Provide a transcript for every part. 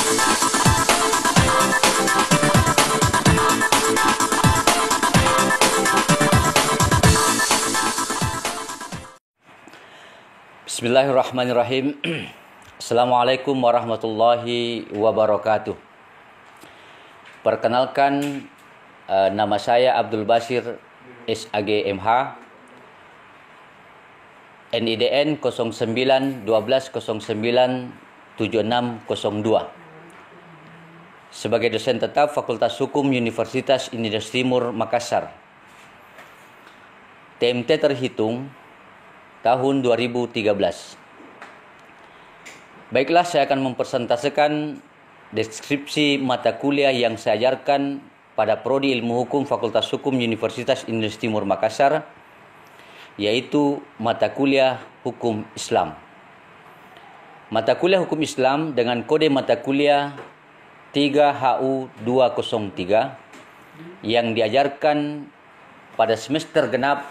Bismillahirrahmanirrahim. Assalamualaikum warahmatullahi wabarakatuh. Perkenalkan, nama saya Abdul Basir SAG MH, NIDN 09 12 09 7602, sebagai dosen tetap Fakultas Hukum Universitas Indonesia Timur Makassar. TMT terhitung tahun 2013. Baiklah, saya akan mempresentasikan deskripsi mata kuliah yang saya ajarkan pada Prodi Ilmu Hukum Fakultas Hukum Universitas Indonesia Timur Makassar, yaitu mata kuliah Hukum Islam. Mata kuliah Hukum Islam dengan kode mata kuliah 3HU203 yang diajarkan pada semester genap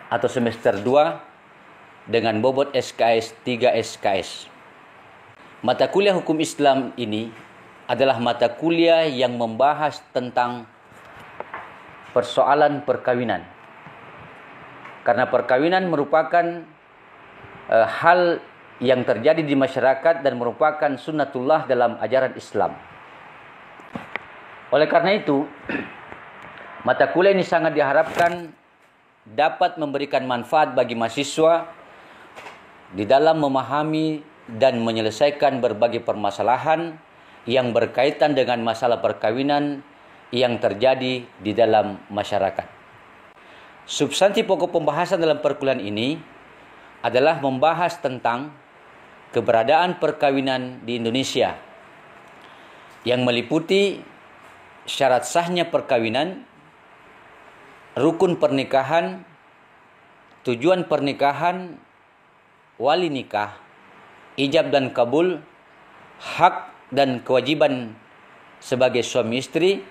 atau semester 2 dengan bobot SKS 3 SKS. Mata kuliah Hukum Islam ini adalah mata kuliah yang membahas tentang persoalan perkawinan. Karena perkawinan merupakan hal yang terjadi di masyarakat dan merupakan sunnatullah dalam ajaran Islam. Oleh karena itu, mata kuliah ini sangat diharapkan dapat memberikan manfaat bagi mahasiswa di dalam memahami dan menyelesaikan berbagai permasalahan yang berkaitan dengan masalah perkawinan yang terjadi di dalam masyarakat. Substansi pokok pembahasan dalam perkuliahan ini adalah membahas tentang keberadaan perkawinan di Indonesia yang meliputi syarat sahnya perkawinan, rukun pernikahan, tujuan pernikahan, wali nikah, ijab dan kabul, hak dan kewajiban sebagai suami istri,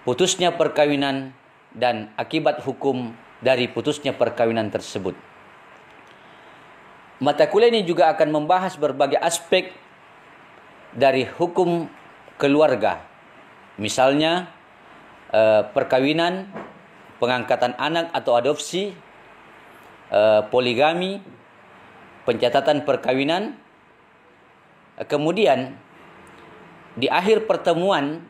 putusnya perkawinan, dan akibat hukum dari putusnya perkawinan tersebut. Mata kuliah ini juga akan membahas berbagai aspek dari hukum keluarga, misalnya perkawinan, pengangkatan anak atau adopsi, poligami, pencatatan perkawinan. Kemudian di akhir pertemuan,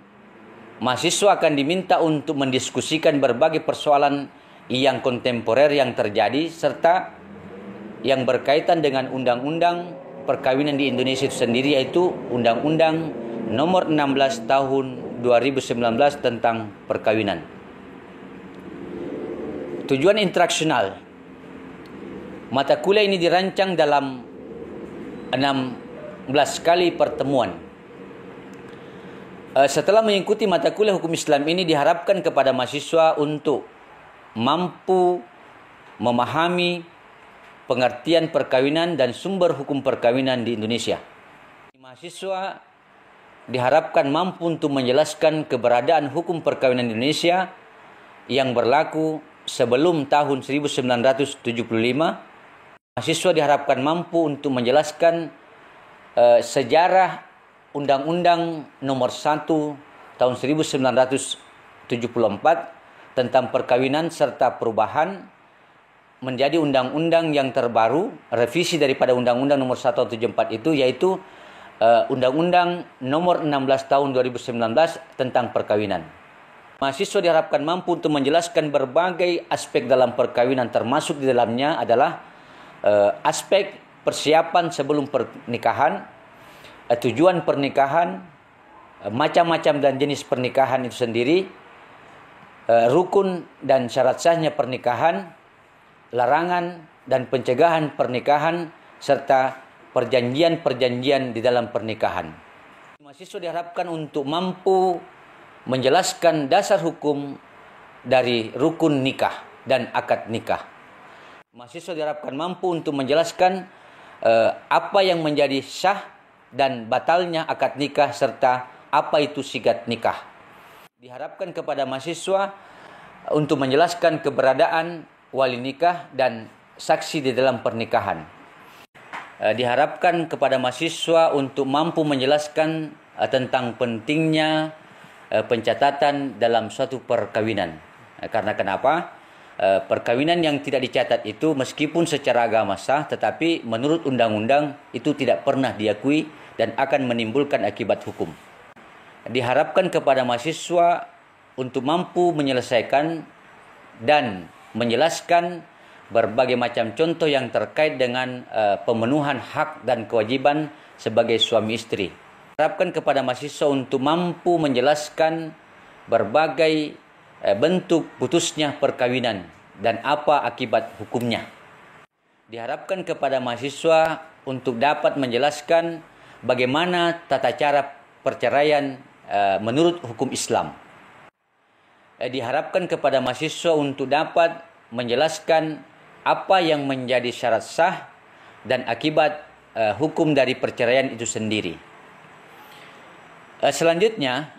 mahasiswa akan diminta untuk mendiskusikan berbagai persoalan yang kontemporer yang terjadi serta yang berkaitan dengan undang-undang perkawinan di Indonesia itu sendiri, yaitu Undang-Undang Nomor 16 Tahun 2019 tentang perkawinan. Tujuan interaksional. Mata kuliah ini dirancang dalam 16 kali pertemuan. Setelah mengikuti mata kuliah Hukum Islam ini, diharapkan kepada mahasiswa untuk mampu memahami pengertian perkawinan dan sumber hukum perkawinan di Indonesia. Mahasiswa diharapkan mampu untuk menjelaskan keberadaan hukum perkawinan di Indonesia yang berlaku sebelum tahun 1975. Mahasiswa diharapkan mampu untuk menjelaskan sejarah Undang-Undang Nomor 1 Tahun 1974 tentang perkawinan serta perubahan menjadi undang-undang yang terbaru, revisi daripada Undang-Undang Nomor 1 Tahun 74 itu, yaitu Undang-Undang Nomor 16 Tahun 2019 tentang perkawinan. Mahasiswa diharapkan mampu untuk menjelaskan berbagai aspek dalam perkawinan, termasuk di dalamnya adalah aspek persiapan sebelum pernikahan, tujuan pernikahan, macam-macam dan jenis pernikahan itu sendiri, rukun dan syarat sahnya pernikahan, larangan dan pencegahan pernikahan, serta perjanjian-perjanjian di dalam pernikahan. Mahasiswa diharapkan untuk mampu menjelaskan dasar hukum dari rukun nikah dan akad nikah. Mahasiswa diharapkan mampu untuk menjelaskan apa yang menjadi sah dan batalnya akad nikah serta apa itu sigat nikah. Diharapkan kepada mahasiswa untuk menjelaskan keberadaan wali nikah dan saksi di dalam pernikahan. Diharapkan kepada mahasiswa untuk mampu menjelaskan tentang pentingnya pencatatan dalam suatu perkawinan. Karena kenapa? Perkawinan yang tidak dicatat itu meskipun secara agama sah, tetapi menurut undang-undang itu tidak pernah diakui dan akan menimbulkan akibat hukum. Diharapkan kepada mahasiswa untuk mampu menyelesaikan dan menjelaskan berbagai macam contoh yang terkait dengan pemenuhan hak dan kewajiban sebagai suami istri. Diharapkan kepada mahasiswa untuk mampu menjelaskan berbagai bentuk putusnya perkawinan dan apa akibat hukumnya. Diharapkan kepada mahasiswa untuk dapat menjelaskan bagaimana tata cara perceraian menurut hukum Islam. Diharapkan kepada mahasiswa untuk dapat menjelaskan apa yang menjadi syarat sah dan akibat hukum dari perceraian itu sendiri. Selanjutnya,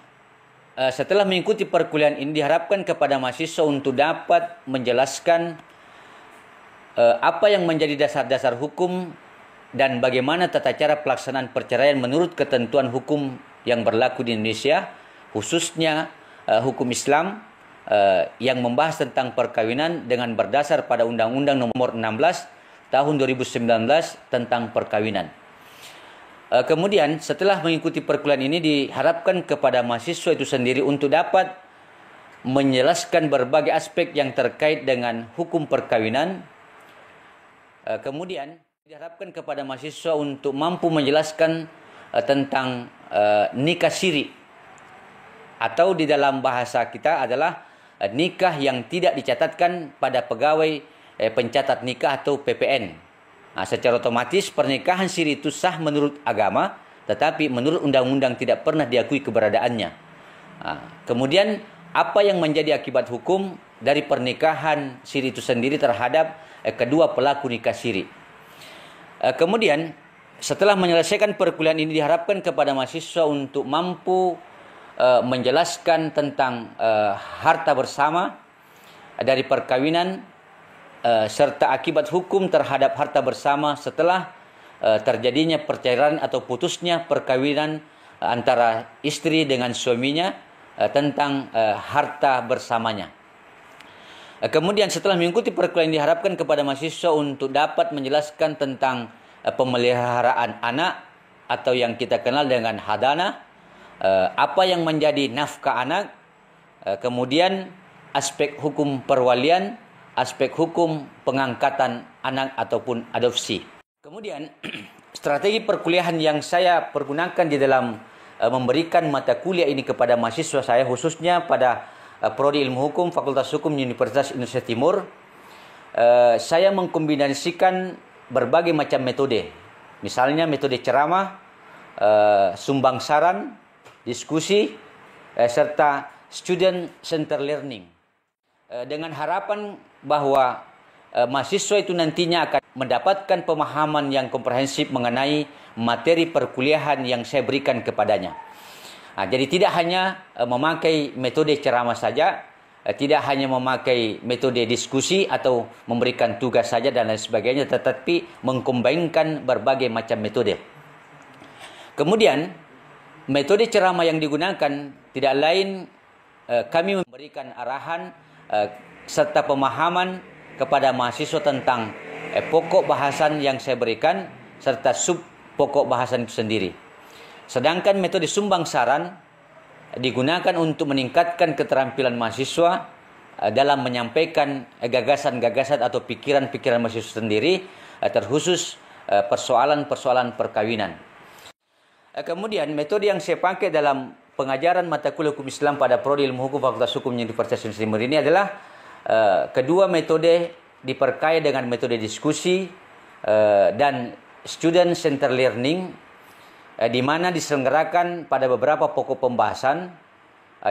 setelah mengikuti perkuliahan ini, diharapkan kepada mahasiswa untuk dapat menjelaskan apa yang menjadi dasar-dasar hukum dan bagaimana tata cara pelaksanaan perceraian menurut ketentuan hukum yang berlaku di Indonesia, khususnya hukum Islam yang membahas tentang perkawinan dengan berdasar pada Undang-Undang Nomor 16 Tahun 2019 tentang perkawinan. Kemudian setelah mengikuti perkuliahan ini, diharapkan kepada mahasiswa itu sendiri untuk dapat menjelaskan berbagai aspek yang terkait dengan hukum perkawinan. Kemudian diharapkan kepada mahasiswa untuk mampu menjelaskan tentang nikah siri, atau di dalam bahasa kita adalah nikah yang tidak dicatatkan pada pegawai pencatat nikah atau PPN. Secara otomatis pernikahan siri itu sah menurut agama, tetapi menurut undang-undang tidak pernah diakui keberadaannya. Kemudian apa yang menjadi akibat hukum dari pernikahan siri itu sendiri terhadap kedua pelaku nikah siri. Kemudian setelah menyelesaikan perkuliahan ini, diharapkan kepada mahasiswa untuk mampu menjelaskan tentang harta bersama dari perkawinan serta akibat hukum terhadap harta bersama setelah terjadinya perceraian atau putusnya perkawinan antara istri dengan suaminya tentang harta bersamanya. Kemudian setelah mengikuti perkuliahan, diharapkan kepada mahasiswa untuk dapat menjelaskan tentang pemeliharaan anak atau yang kita kenal dengan hadana, apa yang menjadi nafkah anak, kemudian aspek hukum perwalian, aspek hukum pengangkatan anak ataupun adopsi. Kemudian strategi perkuliahan yang saya pergunakan di dalam memberikan mata kuliah ini kepada mahasiswa saya, khususnya pada Prodi Ilmu Hukum Fakultas Hukum Universitas Indonesia Timur, saya mengkombinasikan berbagai macam metode. Misalnya metode ceramah, sumbang saran, diskusi, serta student center learning. Dengan harapan bahwa mahasiswa itu nantinya akan mendapatkan pemahaman yang komprehensif mengenai materi perkuliahan yang saya berikan kepadanya. Jadi tidak hanya memakai metode ceramah saja, tidak hanya memakai metode diskusi atau memberikan tugas saja dan lain sebagainya, tetapi mengkombinkan berbagai macam metode. Kemudian metode ceramah yang digunakan tidak lain, kami memberikan arahan serta pemahaman kepada mahasiswa tentang pokok bahasan yang saya berikan serta sub pokok bahasan itu sendiri. Sedangkan metode sumbang saran digunakan untuk meningkatkan keterampilan mahasiswa dalam menyampaikan gagasan-gagasan atau pikiran-pikiran mahasiswa sendiri, terkhusus persoalan-persoalan perkawinan. Kemudian metode yang saya pakai dalam pengajaran mata kuliah hukum Islam pada Prodi Ilmu Hukum Fakultas Hukum Universitas Indonesia Timur ini adalah kedua metode diperkaya dengan metode diskusi dan student center learning, di mana diselenggarakan pada beberapa pokok pembahasan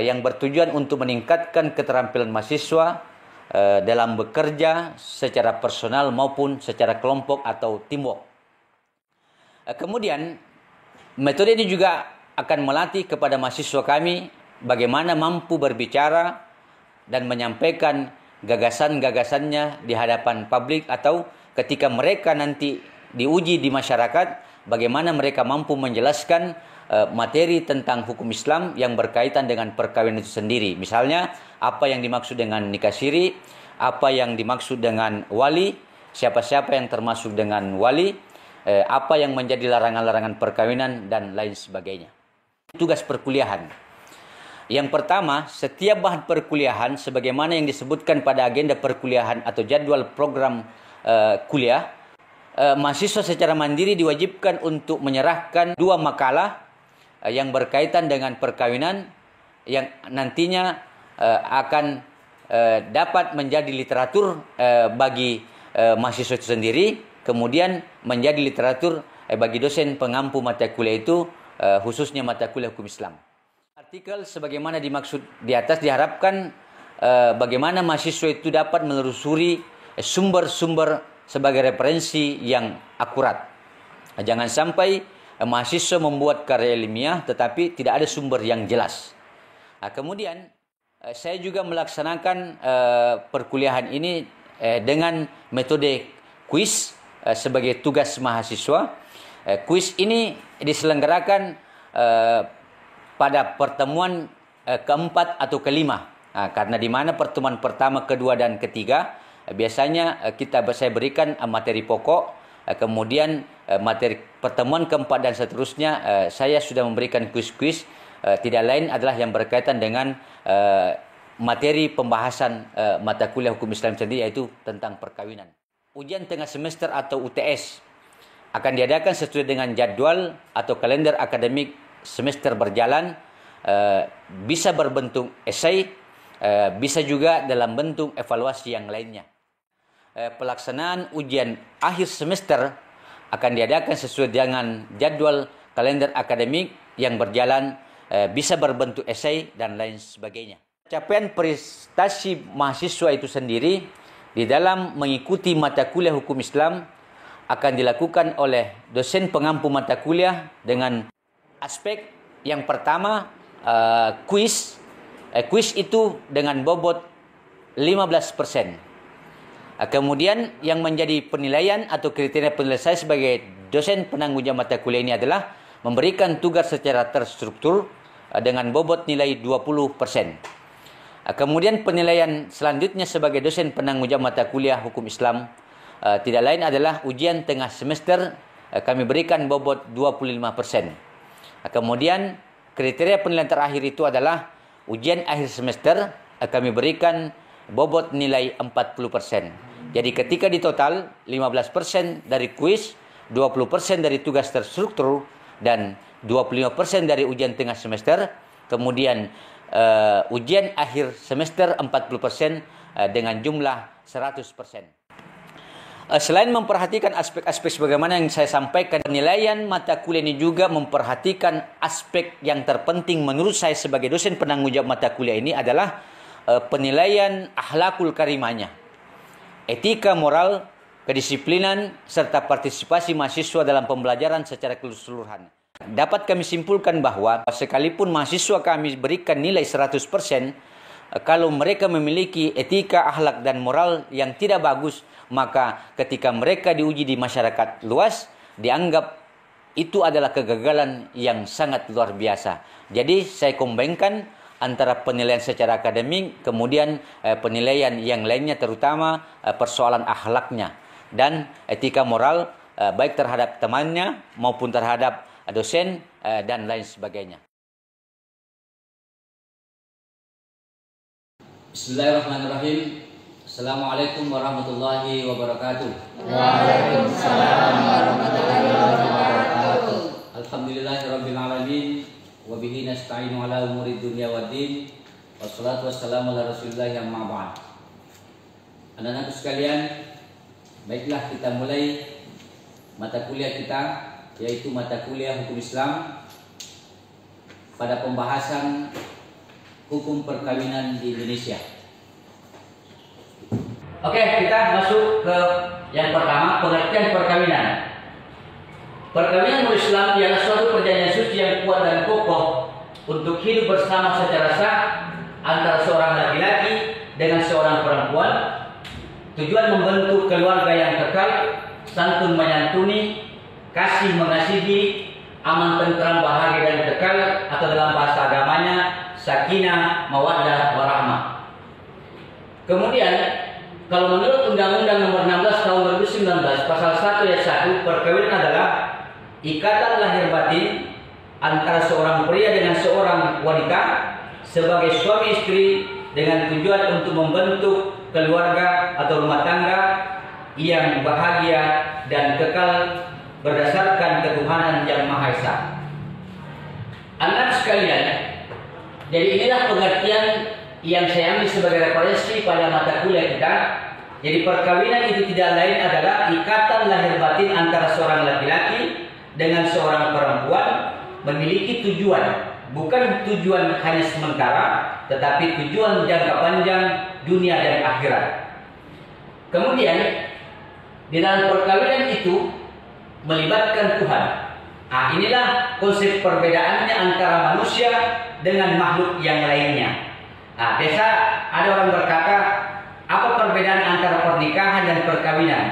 yang bertujuan untuk meningkatkan keterampilan mahasiswa dalam bekerja secara personal maupun secara kelompok atau teamwork. Kemudian metode ini juga akan melatih kepada mahasiswa kami bagaimana mampu berbicara dan menyampaikan gagasan-gagasannya di hadapan publik, atau ketika mereka nanti diuji di masyarakat, bagaimana mereka mampu menjelaskan materi tentang hukum Islam yang berkaitan dengan perkawinan itu sendiri. Misalnya, apa yang dimaksud dengan nikah siri, apa yang dimaksud dengan wali, siapa-siapa yang termasuk dengan wali, apa yang menjadi larangan-larangan perkawinan, dan lain sebagainya. Tugas perkuliahan. Yang pertama, setiap bahan perkuliahan sebagaimana yang disebutkan pada agenda perkuliahan atau jadwal program kuliah, mahasiswa secara mandiri diwajibkan untuk menyerahkan 2 makalah yang berkaitan dengan perkawinan yang nantinya akan dapat menjadi literatur bagi mahasiswa itu sendiri, kemudian menjadi literatur bagi dosen pengampu mata kuliah itu, khususnya mata kuliah hukum Islam. Artikel sebagaimana dimaksud di atas diharapkan bagaimana mahasiswa itu dapat menelusuri sumber-sumber sebagai referensi yang akurat. Jangan sampai mahasiswa membuat karya ilmiah tetapi tidak ada sumber yang jelas. Kemudian saya juga melaksanakan perkuliahan ini dengan metode kuis sebagai tugas mahasiswa. Kuis ini diselenggarakan pada pertemuan keempat atau kelima. Karena di mana pertemuan pertama, kedua, dan ketiga biasanya saya berikan materi pokok. Kemudian materi pertemuan keempat dan seterusnya saya sudah memberikan kuis-kuis, tidak lain adalah yang berkaitan dengan materi pembahasan mata kuliah hukum Islam sendiri, yaitu tentang perkawinan. Ujian tengah semester atau UTS akan diadakan sesuai dengan jadwal atau kalender akademik semester berjalan, bisa berbentuk esai, bisa juga dalam bentuk evaluasi yang lainnya. Pelaksanaan ujian akhir semester akan diadakan sesuai dengan jadwal kalender akademik yang berjalan, bisa berbentuk esai dan lain sebagainya. Capaian prestasi mahasiswa itu sendiri di dalam mengikuti mata kuliah hukum Islam akan dilakukan oleh dosen pengampu mata kuliah dengan aspek yang pertama, kuis. Kuis itu dengan bobot 15%. Kemudian yang menjadi penilaian atau kriteria penilaian saya sebagai dosen penanggung jawab mata kuliah ini adalah memberikan tugas secara terstruktur dengan bobot nilai 20%. Kemudian penilaian selanjutnya sebagai dosen penanggung jawab mata kuliah hukum Islam tidak lain adalah ujian tengah semester, kami berikan bobot 25%. Kemudian kriteria penilaian terakhir itu adalah ujian akhir semester, kami berikan bobot nilai 40%. Jadi ketika di total 15% dari kuis, 20% dari tugas terstruktur, dan 25% dari ujian tengah semester, kemudian ujian akhir semester 40% dengan jumlah 100%. Selain memperhatikan aspek-aspek sebagaimana yang saya sampaikan, penilaian mata kuliah ini juga memperhatikan aspek yang terpenting menurut saya sebagai dosen penanggung jawab mata kuliah ini adalah penilaian akhlakul karimahnya, etika moral, kedisiplinan, serta partisipasi mahasiswa dalam pembelajaran secara keseluruhan. Dapat kami simpulkan bahwa sekalipun mahasiswa kami berikan nilai 100%, kalau mereka memiliki etika, akhlak, dan moral yang tidak bagus, maka ketika mereka diuji di masyarakat luas, dianggap itu adalah kegagalan yang sangat luar biasa. Jadi saya kombinkan antara penilaian secara akademik, kemudian penilaian yang lainnya, terutama persoalan akhlaknya dan etika moral, baik terhadap temannya maupun terhadap dosen dan lain sebagainya. Bismillahirrahmanirrahim. Assalamualaikum warahmatullahi wabarakatuh. Waalaikumsalam warahmatullahi wabarakatuh. Alhamdulillahirabbil alamin. Wa bihi nasta'inu ala umuri dunya waddin. Wassalatu wassalamu ala Rasulillah amma ba'd. Anak-anak sekalian, baiklah kita mulai mata kuliah kita, yaitu mata kuliah hukum Islam pada pembahasan hukum perkawinan di Indonesia. Oke, kita masuk ke yang pertama, pengertian perkawinan. Perkawinan menurut Islam ialah suatu perjanjian suci yang kuat dan kokoh untuk hidup bersama secara sah antara seorang laki-laki dengan seorang perempuan. Tujuan membentuk keluarga yang kekal, santun menyantuni, kasih mengasihi, aman, tentram, bahagia dan kekal, atau dalam bahasa agamanya sakinah, mawaddah, warahmah. Kemudian kalau menurut Undang-Undang Nomor 16 Tahun 2019 Pasal 1 Ayat 1, perkawinan adalah ikatan lahir batin antara seorang pria dengan seorang wanita sebagai suami istri dengan tujuan untuk membentuk keluarga atau rumah tangga yang bahagia dan kekal berdasarkan ketuhanan yang Maha Esa. Anak sekalian, jadi inilah pengertian yang saya ambil sebagai referensi pada mata kuliah kita. Jadi perkawinan itu tidak lain adalah ikatan lahir batin antara seorang laki-laki dengan seorang perempuan memiliki tujuan, bukan tujuan hanya sementara, tetapi tujuan jangka panjang dunia dan akhirat. Kemudian di dalam perkawinan itu melibatkan Tuhan. Nah, inilah konsep perbedaannya antara manusia dengan makhluk yang lainnya. Nah, biasa ada orang berkata, apa perbedaan antara pernikahan dan perkawinan?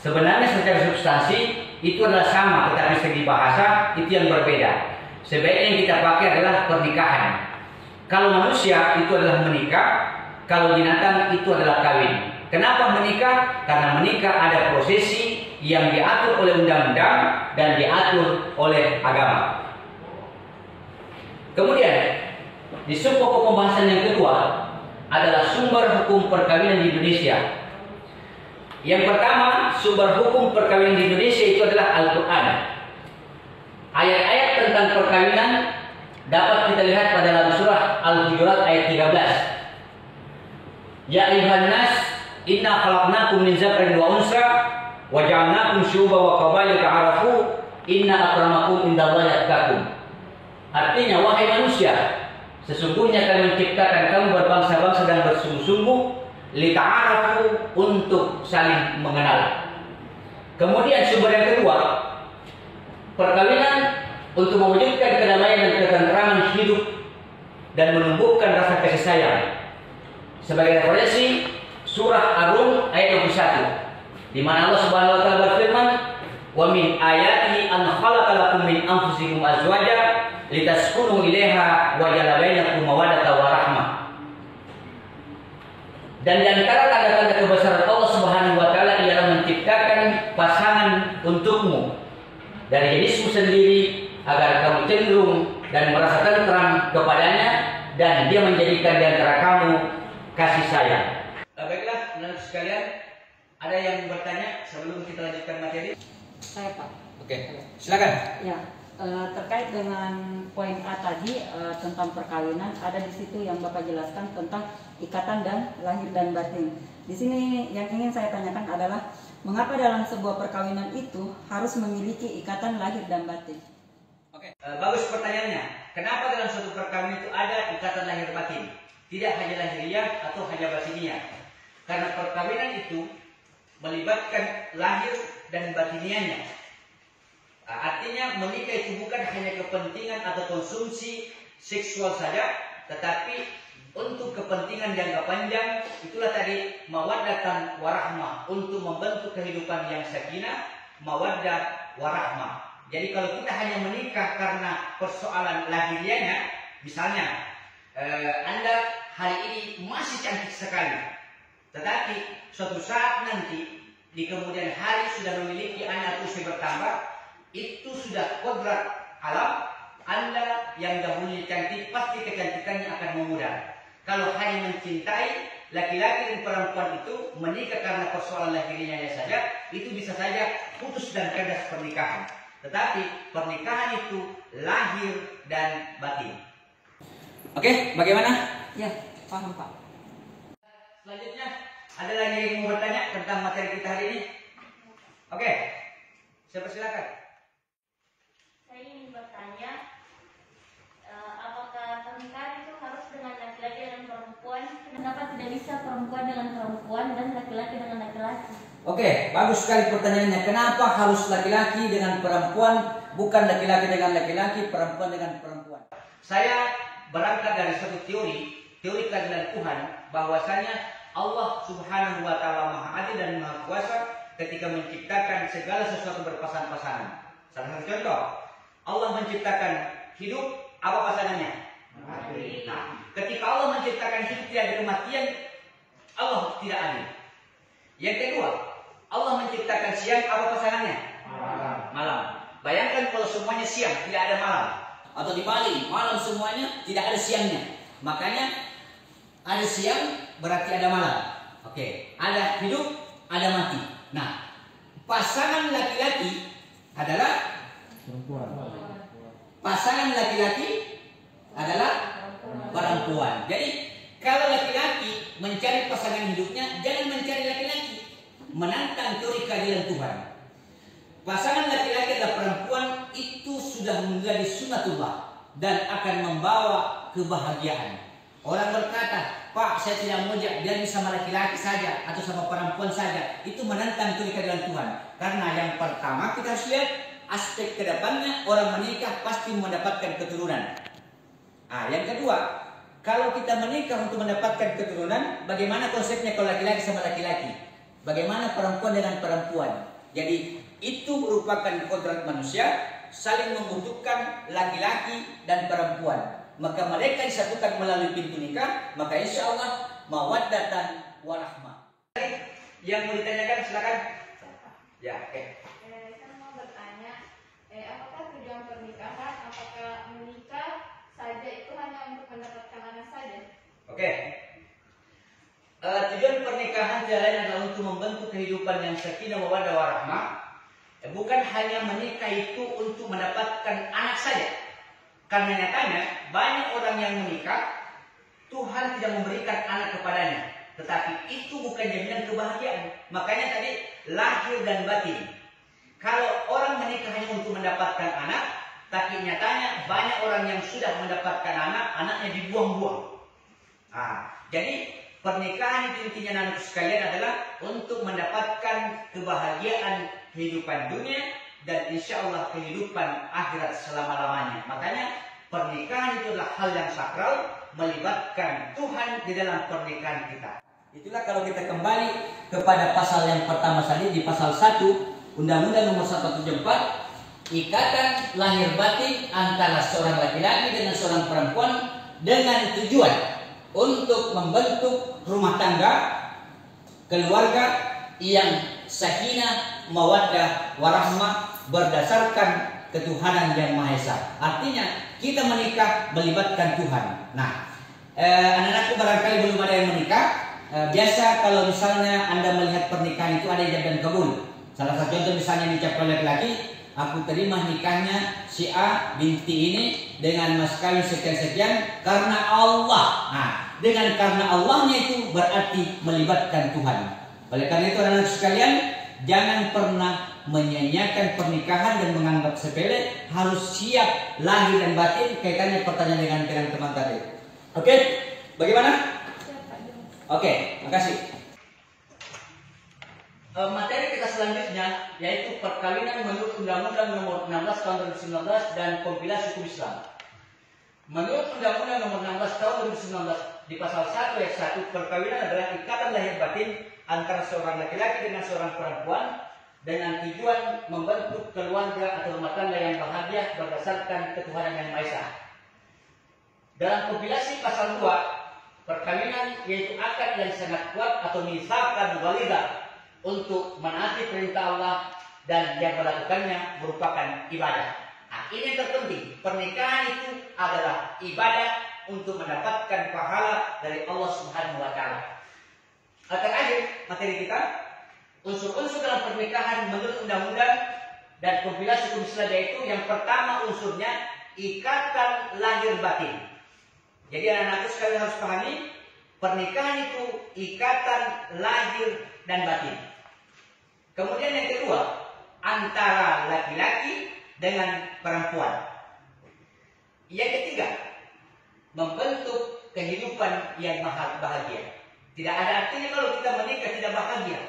Sebenarnya secara substansi itu adalah sama, tetapi segi bahasa itu yang berbeda. Sebaiknya yang kita pakai adalah pernikahan. Kalau manusia itu adalah menikah, kalau binatang itu adalah kawin. Kenapa menikah? Karena menikah ada prosesi yang diatur oleh undang-undang dan diatur oleh agama. Kemudian di pokok pembahasan yang kedua adalah sumber hukum perkawinan di Indonesia. Yang pertama, sumber hukum perkawinan di Indonesia itu adalah Al-Quran. Ayat-ayat tentang perkawinan dapat kita lihat pada dalam surah Al-Hujurat ayat 13. Ya ayuhan nas, inna khalaqnakum min dzakarin wa unsa wa ja'alnakum syu'uban wa qabaila ta'arafu inna akramakum indallahi atqakum. Artinya, wahai manusia, sesungguhnya kami menciptakan kamu berbangsa-bangsa dan bersungguh-sungguh lita'arafu, untuk saling mengenal. Kemudian sumber yang kedua, perkawinan untuk mewujudkan kedamaian dan ketentraman hidup dan menumbuhkan rasa kasih sayang. Sebagai referensi surah Ar-Rum ayat 21, di mana Allah Subhanahu wa taala berfirman, "Wa min ayatihi an khalaqa lakum min anfusikum azwaja litaskunu ilaiha wa ja'ala bainakum mawaddatan wa rahmah." Dan di antara tanda-tanda kebesaran Allah Subhanahu wa taala ialah menciptakan pasangan untukmu dari jenismu sendiri agar kamu cenderung dan merasa tentram kepadanya dan dia menjadikan di antara kamu kasih sayang. Baiklah, teman-teman sekalian, ada yang bertanya sebelum kita lanjutkan materi? Saya, Pak. Oke, silakan. Ya, terkait dengan poin A tadi tentang perkawinan, ada di situ yang Bapak jelaskan tentang ikatan dan lahir dan batin. Di sini yang ingin saya tanyakan adalah mengapa dalam sebuah perkawinan itu harus memiliki ikatan lahir dan batin? Oke, bagus pertanyaannya. Kenapa dalam suatu perkawinan itu ada ikatan lahir batin? Tidak hanya lahiriah atau hanya batiniah. Karena perkawinan itu melibatkan lahir dan batiniahnya. Artinya menikah itu bukan hanya kepentingan atau konsumsi seksual saja, tetapi untuk kepentingan jangka panjang. Itulah tadi mawaddatan warahmah, untuk membentuk kehidupan yang sakinah, mawaddah warahmah. Jadi kalau kita hanya menikah karena persoalan lahiriahnya, misalnya Anda hari ini masih cantik sekali, tetapi suatu saat nanti di kemudian hari sudah memiliki anak usia bertambah, itu sudah kodrat alam. Anda yang dahulunya cantik, pasti kecantikannya akan memudar. Kalau hanya mencintai laki-laki dan perempuan itu menikah karena persoalan lahiriahnya saja, itu bisa saja putus dan kandas pernikahan. Tetapi pernikahan itu lahir dan batin. Oke, bagaimana? Ya, paham, Pak. Selanjutnya, ada lagi yang mau bertanya tentang materi kita hari ini? Oke, siapa silakan. Saya ingin bertanya, apakah pernikahan itu harus dengan laki-laki dan perempuan? Kenapa tidak bisa perempuan dengan perempuan dan laki-laki dengan laki-laki? Oke, bagus sekali pertanyaannya. Kenapa harus laki-laki dengan perempuan, bukan laki-laki dengan laki-laki, perempuan dengan perempuan? Saya berangkat dari satu teori keadilan Tuhan, bahwasanya Allah Subhanahu wa taala Maha Adil dan Maha Kuasa ketika menciptakan segala sesuatu berpasang-pasangan. Salah satu contoh, Allah menciptakan hidup, apa pasangannya? Mati. Nah, ketika Allah menciptakan hidup tidak ada kematian, Allah tidak adil. Yang kedua, Allah menciptakan siang, apa pasangannya? Malam. Bayangkan kalau semuanya siang, tidak ada malam. Atau dibalik, malam semuanya, tidak ada siangnya. Makanya ada siang berarti ada malam. Oke, ada hidup, ada mati. Nah, pasangan laki-laki adalah perempuan. Pasangan laki-laki adalah perempuan. Jadi kalau laki-laki mencari pasangan hidupnya, jangan mencari laki-laki, menantang teori keadilan Tuhan. Pasangan laki-laki adalah perempuan, itu sudah menjadi sunnatullah dan akan membawa kebahagiaan. Orang berkata, Pak, saya tidak mau dia sama laki-laki saja atau sama perempuan saja. Itu menantang teori keadilan Tuhan. Karena yang pertama kita harus lihat aspek kedepannya, orang menikah pasti mendapatkan keturunan. Nah, yang kedua, kalau kita menikah untuk mendapatkan keturunan, bagaimana konsepnya kalau laki-laki sama laki-laki? Bagaimana perempuan dengan perempuan? Jadi itu merupakan kodrat manusia, saling membutuhkan laki-laki dan perempuan. Maka mereka disatukan melalui pintu nikah, maka insya Allah mawaddatan warahmah. Yang mau ditanyakan silakan. Ya, oke. Saya mau bertanya, apakah tujuan pernikahan? Apakah menikah saja itu hanya untuk mendapatkan anak saja? Oke. Tujuan pernikahan tidak lain adalah untuk membentuk kehidupan yang sakinah mawaddah warahmah. Bukan hanya menikah itu untuk mendapatkan anak saja. Karena nyatanya banyak orang yang menikah, Tuhan tidak memberikan anak kepadanya. Tetapi itu bukan jaminan kebahagiaan. Makanya tadi lahir dan batin. Kalau orang menikah hanya untuk mendapatkan anak, tapi nyatanya banyak orang yang sudah mendapatkan anak, anaknya dibuang-buang. Nah, jadi pernikahan itu intinya anak sekalian adalah untuk mendapatkan kebahagiaan kehidupan dunia dan insya Allah kehidupan akhirat selama-lamanya. Makanya pernikahan itu adalah hal yang sakral, melibatkan Tuhan di dalam pernikahan kita. Itulah kalau kita kembali kepada pasal yang pertama tadi, di pasal 1 Undang-Undang Nomor 174, ikatan lahir batin antara seorang laki-laki dengan seorang perempuan dengan tujuan untuk membentuk rumah tangga, keluarga yang sakinah, mawaddah, warahmah berdasarkan ketuhanan yang Maha Esa. Artinya kita menikah melibatkan Tuhan. Nah, anak-anakku barangkali belum ada yang menikah. Biasa kalau misalnya Anda melihat pernikahan itu ada ijab dan kabul. Salah satu contoh misalnya diucapkan laki-laki, aku terima nikahnya si A binti ini dengan mas kawin sekian-sekian karena Allah. Nah, dengan karena Allahnya itu berarti melibatkan Tuhan. Oleh karena itu anak-anak sekalian, jangan pernah menyanyiakan pernikahan dan menganggap sepele. Harus siap lahir dan batin. Kaitannya pertanyaan dengan teman tadi. Oke, bagaimana? Oke, makasih. Materi kita selanjutnya yaitu perkawinan menurut Undang-Undang Nomor 16 Tahun 2019 dan kompilasi hukum Islam. Menurut Undang-Undang Nomor 16 Tahun 2019 di pasal 1 ayat 1, perkawinan adalah ikatan lahir batin antara seorang laki-laki dengan seorang perempuan dengan tujuan membentuk keluarga atau rumah tangga yang bahagia berdasarkan ketuhanan yang Maha Esa. Dalam kompilasi pasal 2, perkawinan yaitu akad yang sangat kuat atau mitsaqan ghalidha untuk menaati perintah Allah dan yang melakukannya merupakan ibadah. Nah, ini yang terpenting. Pernikahan itu adalah ibadah untuk mendapatkan pahala dari Allah Subhanahu wa taala. Terakhir materi kita, unsur-unsur dalam pernikahan menurut undang-undang dan kompilasi hukum Islam, yaitu yang pertama unsurnya ikatan lahir batin. Jadi anak-anakku sekalian harus pahami, pernikahan itu ikatan lahir dan batin. Kemudian yang kedua, antara laki-laki dengan perempuan. Yang ketiga, membentuk kehidupan yang bahagia. Tidak ada artinya kalau kita menikah tidak bahagia.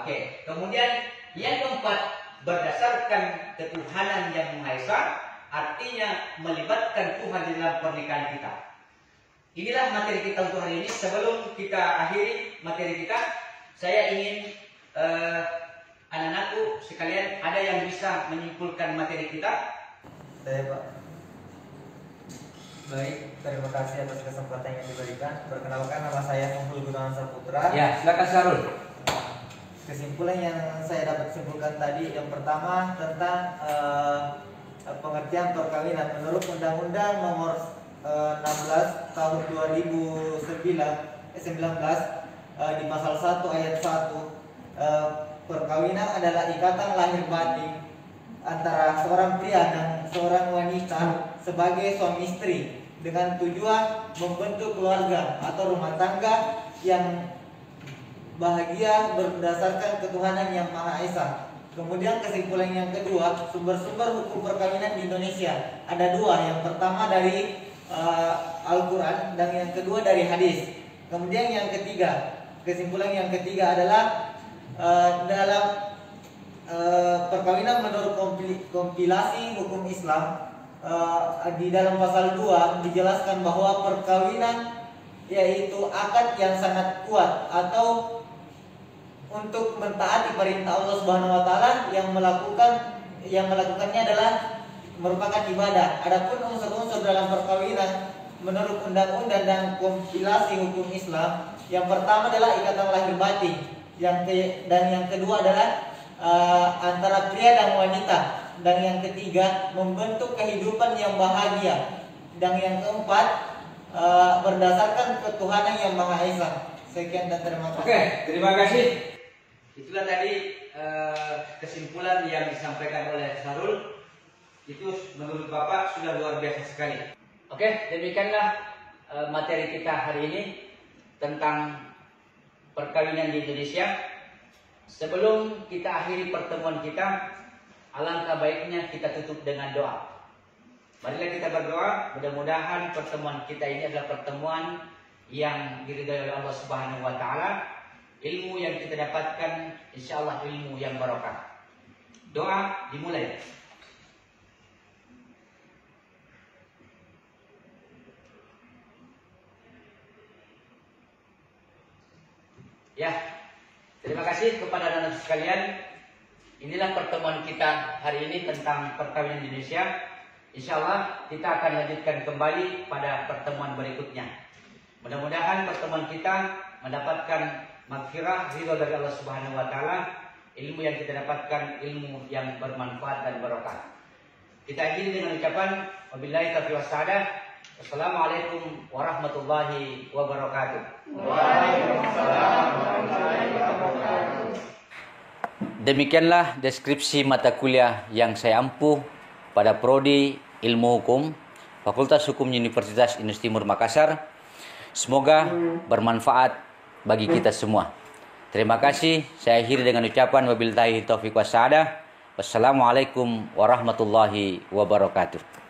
Oke. Kemudian yang keempat, berdasarkan ketuhanan yang Maha Esa, artinya melibatkan Tuhan di dalam pernikahan kita. Inilah materi kita untuk hari ini. Sebelum kita akhiri materi kita, saya ingin anak-anakku sekalian, ada yang bisa menyimpulkan materi kita? Saya Pak. Baik, terima kasih atas kesempatan yang diberikan. Perkenalkan, nama saya Mumpul Gunawan Saputra. Ya, silakan Sarul. Kesimpulan yang saya dapat simpulkan tadi, yang pertama tentang pengertian perkawinan menurut Undang-Undang Nomor 16 Tahun 2019 di pasal 1 ayat 1, perkawinan adalah ikatan lahir batin antara seorang pria dan seorang wanita sebagai suami istri dengan tujuan membentuk keluarga atau rumah tangga yang bahagia berdasarkan ketuhanan yang Maha Esa. Kemudian kesimpulan yang kedua, sumber-sumber hukum perkawinan di Indonesia ada dua. Yang pertama dari Al-Quran dan yang kedua dari hadis. Kemudian yang ketiga, kesimpulan yang ketiga adalah dalam perkawinan menurut kompilasi hukum Islam, di dalam pasal 2 dijelaskan bahwa perkawinan yaitu akad yang sangat kuat atau untuk mentaati perintah Allah Subhanahu wa taala, yang melakukannya adalah merupakan ibadah. Adapun unsur-unsur dalam perkawinan menurut undang-undang dan kompilasi hukum Islam, yang pertama adalah ikatan lahir batin, dan yang kedua adalah antara pria dan wanita, dan yang ketiga membentuk kehidupan yang bahagia, dan yang keempat berdasarkan ketuhanan yang Maha Esa. Sekian dan terima kasih. Oke, terima kasih. Itulah tadi kesimpulan yang disampaikan oleh Sarul. Itu menurut Bapak sudah luar biasa sekali. Oke, demikianlah materi kita hari ini tentang perkawinan di Indonesia. Sebelum kita akhiri pertemuan kita, alangkah baiknya kita tutup dengan doa. Marilah kita berdoa, mudah-mudahan pertemuan kita ini adalah pertemuan yang diridhai oleh Allah Subhanahu wa taala. Ilmu yang kita dapatkan insyaallah ilmu yang barokah. Doa dimulai. Ya, terima kasih kepada anak sekalian. Inilah pertemuan kita hari ini tentang perkawinan Indonesia. Insyaallah kita akan lanjutkan kembali pada pertemuan berikutnya. Mudah-mudahan pertemuan kita mendapatkan maghfirah, ridho dari Allah Subhanahu wa taala, ilmu yang kita dapatkan ilmu yang bermanfaat dan barokah. Kita akhiri dengan ucapan wabillahi taufiq wassadah. Wassalamualaikum warahmatullahi wabarakatuh. Waalaikumsalam warahmatullahi wabarakatuh. Demikianlah deskripsi mata kuliah yang saya ampuh pada Prodi Ilmu Hukum Fakultas Hukum Universitas Indonesia Timur Makassar. Semoga bermanfaat bagi kita semua. Terima kasih. Saya akhiri dengan ucapan wabillahi taufiq wassadah. Wassalamualaikum warahmatullahi wabarakatuh.